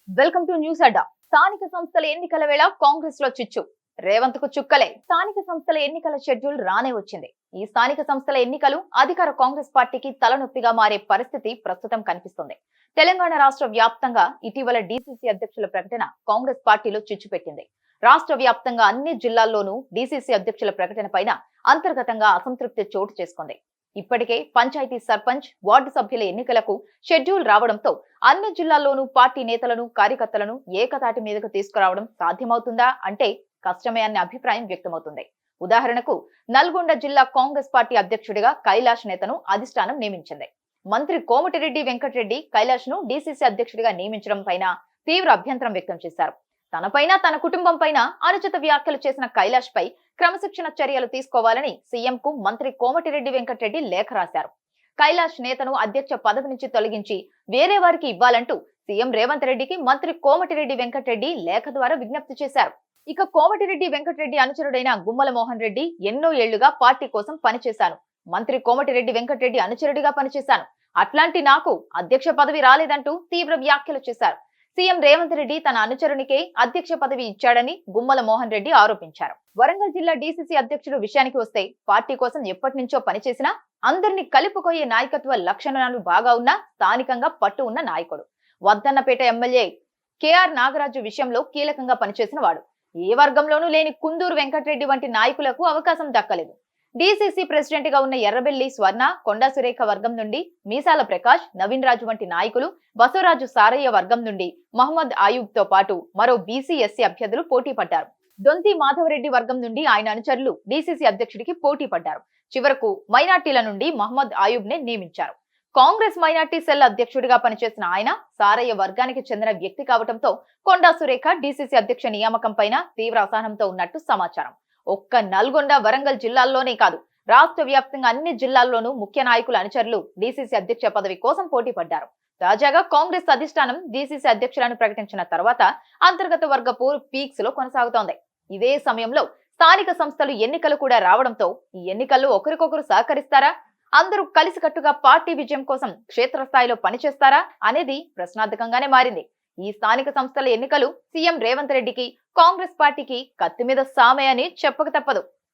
Welcome to news అడ్డా. స్థానిక సంస్థల ఎన్నికల వేళ కాంగ్రెస్ లో చిచ్చు. రేవంత్ కు చుక్కలే. స్థానిక సంస్థల ఎన్నికల షెడ్యూల్ రానే వచ్చింది. ఈ స్థానిక సంస్థల ఎన్నికలు అధికార కాంగ్రెస్ పార్టీకి తలనొప్పిగా మారే పరిస్థితి ప్రస్తుతం కనిపిస్తుంది. తెలంగాణ రాష్ట్ర వ్యాప్తంగా ఇటీవల డీసీసీ అధ్యక్షుల ప్రకటన కాంగ్రెస్ పార్టీలో చిచ్చు పెట్టింది. రాష్ట్ర వ్యాప్తంగా అన్ని జిల్లాల్లోనూ డీసీసీ అధ్యక్షుల ప్రకటన పైన అంతర్గతంగా అసంతృప్తి చోటు చేసుకుంది. ఇప్పటికే పంచాయతీ సర్పంచ్, వార్డు సభ్యుల ఎన్నికలకు షెడ్యూల్ రావడంతో అన్ని జిల్లాల్లోనూ పార్టీ నేతలను, కార్యకర్తలను ఏకతాటి మీదకు తీసుకురావడం సాధ్యమవుతుందా అంటే కష్టమే అనే అభిప్రాయం వ్యక్తమవుతుంది. ఉదాహరణకు నల్గొండ జిల్లా కాంగ్రెస్ పార్టీ అధ్యక్షుడిగా కైలాష్ నేతను అధిష్టానం నియమించింది. మంత్రి కోమటిరెడ్డి వెంకటరెడ్డి కైలాష్ ను డీసీసీ అధ్యక్షుడిగా నియమించడం పైన తీవ్ర అభ్యంతరం వ్యక్తం చేశారు. తనపైన, తన కుటుంబం పైన అనుచిత వ్యాఖ్యలు చేసిన కైలాష్ పై క్రమశిక్షణ చర్యలు తీసుకోవాలని సీఎం కు మంత్రి కోమటిరెడ్డి వెంకటరెడ్డి లేఖ రాశారు. కైలాష్ నేతను అధ్యక్ష పదవి నుంచి తొలగించి వేరే వారికి ఇవ్వాలంటూ సీఎం రేవంత్ రెడ్డికి మంత్రి కోమటిరెడ్డి వెంకటరెడ్డి లేఖ ద్వారా విజ్ఞప్తి చేశారు. ఇక కోమటిరెడ్డి వెంకటరెడ్డి అనుచరుడైన గుమ్మల మోహన్ రెడ్డి ఎన్నో ఏళ్లుగా పార్టీ కోసం పనిచేశాను. మంత్రి కోమటిరెడ్డి వెంకటరెడ్డి అనుచరుడిగా పనిచేశాను. అట్లాంటి నాకు అధ్యక్ష పదవి రాలేదంటూ తీవ్ర వ్యాఖ్యలు చేశారు. సీఎం రేవంత్ రెడ్డి తన అనుచరునికే అధ్యక్ష పదవి ఇచ్చాడని గుమ్మల మోహన్ రెడ్డి ఆరోపించారు. వరంగల్ జిల్లా డీసీసీ అధ్యక్షుడు విషయానికి వస్తే పార్టీ కోసం ఎప్పటి నుంచో పనిచేసినా అందరినీ కలుపుకోయే నాయకత్వ లక్షణాలు బాగా ఉన్న, స్థానికంగా పట్టు ఉన్న నాయకుడు. వద్దన్నపేట ఎమ్మెల్యే కేఆర్ నాగరాజు విషయంలో కీలకంగా పనిచేసిన వాడు. ఏ వర్గంలోనూ లేని కుందూరు వెంకటరెడ్డి వంటి నాయకులకు అవకాశం దక్కలేదు. డీసీసీ ప్రెసిడెంట్ గా ఉన్న ఎర్రబెల్లి స్వర్ణ, కొండా సురేఖ వర్గం నుండి మీసాల ప్రకాష్, నవీన్ రాజు వంటి నాయకులు, బసవరాజు సారయ్య వర్గం నుండి మహమ్మద్ ఆయూబ్ తో పాటు మరో బీసీ, ఎస్సీ అభ్యర్థులు పోటీ పడ్డారు. దొంతి మాధవరెడ్డి వర్గం నుండి ఆయన అనుచరులు డీసీసీ అధ్యక్షుడికి పోటీ పడ్డారు. చివరకు మైనార్టీల నుండి మహమ్మద్ ఆయూబ్ నే నియమించారు. కాంగ్రెస్ మైనార్టీ సెల్ అధ్యక్షుడిగా పనిచేసిన ఆయన సారయ్య వర్గానికి చెందిన వ్యక్తి కావడంతో కొండా సురేఖ డీసీసీ అధ్యక్ష నియామకం పైన తీవ్ర అసహనంతో ఉన్నట్టు సమాచారం. ఒక్క నల్గొండ, వరంగల్ జిల్లాల్లోనే కాదు, రాష్ట్ర వ్యాప్తంగా అన్ని జిల్లాల్లోనూ ముఖ్య నాయకుల అనుచరులు డీసీసీ అధ్యక్ష పదవి కోసం పోటీ పడ్డారు. తాజాగా కాంగ్రెస్ అధిష్టానం డీసీసీ అధ్యక్షులను ప్రకటించిన తర్వాత అంతర్గత వర్గ పోరు పీక్స్ లో కొనసాగుతోంది. ఇదే సమయంలో స్థానిక సంస్థలు ఎన్నికలు కూడా రావడంతో ఈ ఎన్నికల్లో ఒకరికొకరు సహకరిస్తారా, అందరూ కలిసికట్టుగా పార్టీ విజయం కోసం క్షేత్రస్థాయిలో పనిచేస్తారా అనేది ప్రశ్నార్థకంగానే మారింది. ఈ స్థానిక సంస్థల ఎన్నికలు సీఎం రేవంత్ రెడ్డికి, కాంగ్రెస్ పార్టీకి కత్తి మీద సామే అని చెప్పక తప్పదు.